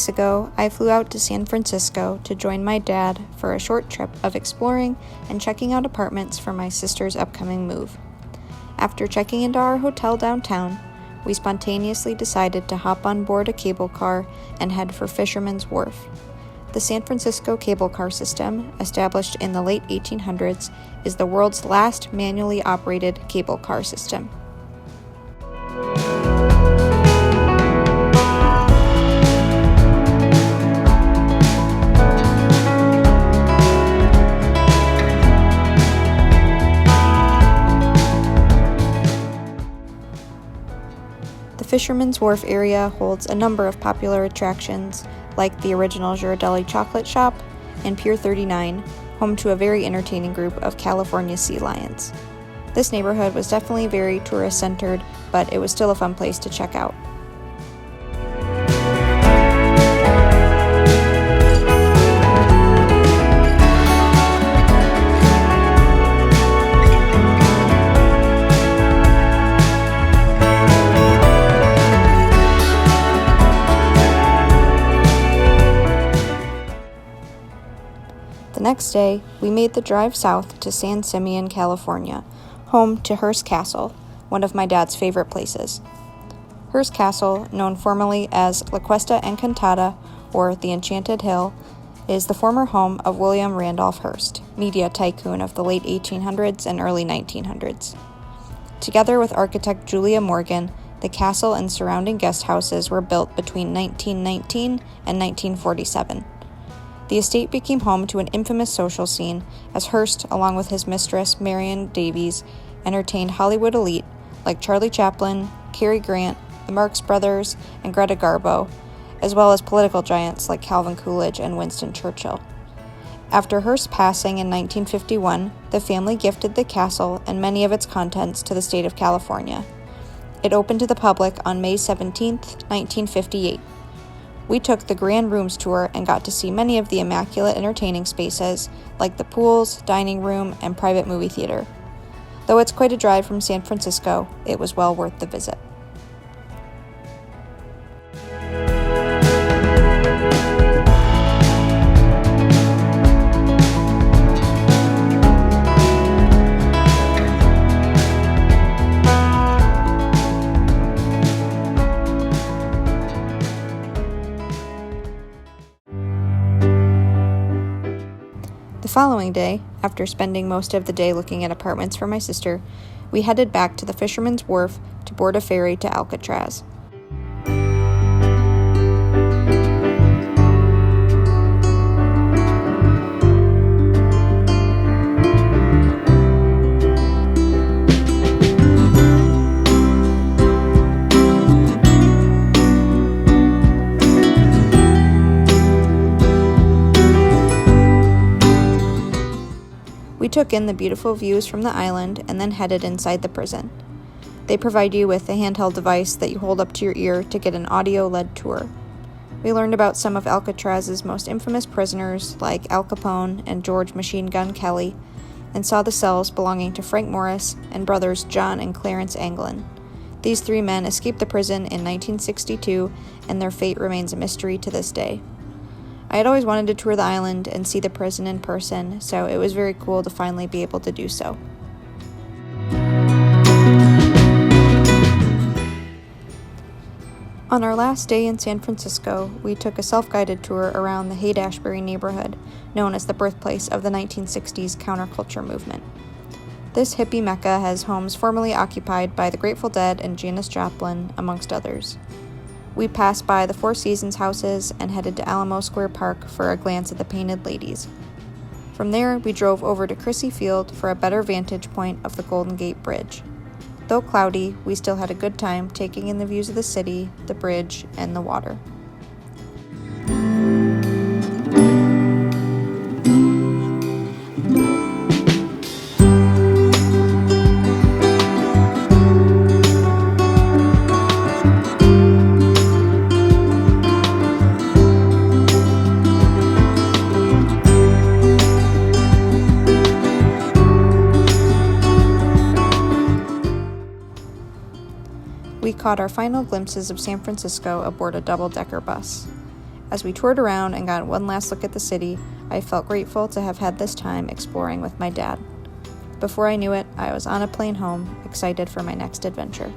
weeks ago, I flew out to San Francisco to join my dad for a short trip of exploring and checking out apartments for my sister's upcoming move. After checking into our hotel downtown, we spontaneously decided to hop on board a cable car and head for Fisherman's Wharf. The San Francisco cable car system, established in the late 1800s, is the world's last manually operated cable car system. The Fisherman's Wharf area holds a number of popular attractions, like the original Ghirardelli chocolate shop and Pier 39, home to a very entertaining group of California sea lions. This neighborhood was definitely very tourist-centered, but it was still a fun place to check out. The next day, we made the drive south to San Simeon, California, home to Hearst Castle, one of my dad's favorite places. Hearst Castle, known formally as La Cuesta Encantada, or the Enchanted Hill, is the former home of William Randolph Hearst, media tycoon of the late 1800s and early 1900s. Together with architect Julia Morgan, the castle and surrounding guest houses were built between 1919 and 1947. The estate became home to an infamous social scene as Hearst, along with his mistress Marion Davies, entertained Hollywood elite like Charlie Chaplin, Cary Grant, the Marx Brothers, and Greta Garbo, as well as political giants like Calvin Coolidge and Winston Churchill. After Hearst's passing in 1951, the family gifted the castle and many of its contents to the state of California. It opened to the public on May 17, 1958. We took the Grand Rooms tour and got to see many of the immaculate entertaining spaces, like the pools, dining room, and private movie theater. Though it's quite a drive from San Francisco, it was well worth the visit. The following day, after spending most of the day looking at apartments for my sister, we headed back to the Fisherman's Wharf to board a ferry to Alcatraz. We took in the beautiful views from the island and then headed inside the prison. They provide you with a handheld device that you hold up to your ear to get an audio-led tour. We learned about some of Alcatraz's most infamous prisoners like Al Capone and George Machine Gun Kelly, and saw the cells belonging to Frank Morris and brothers John and Clarence Anglin. These three men escaped the prison in 1962, and their fate remains a mystery to this day. I had always wanted to tour the island and see the prison in person, so it was very cool to finally be able to do so. On our last day in San Francisco, we took a self-guided tour around the Haight-Ashbury neighborhood, known as the birthplace of the 1960s counterculture movement. This hippie mecca has homes formerly occupied by the Grateful Dead and Janis Joplin, amongst others. We passed by the Four Seasons houses and headed to Alamo Square Park for a glance at the Painted Ladies. From there, we drove over to Crissy Field for a better vantage point of the Golden Gate Bridge. Though cloudy, we still had a good time taking in the views of the city, the bridge, and the water. We caught our final glimpses of San Francisco aboard a double-decker bus. As we toured around and got one last look at the city, I felt grateful to have had this time exploring with my dad. Before I knew it, I was on a plane home, excited for my next adventure.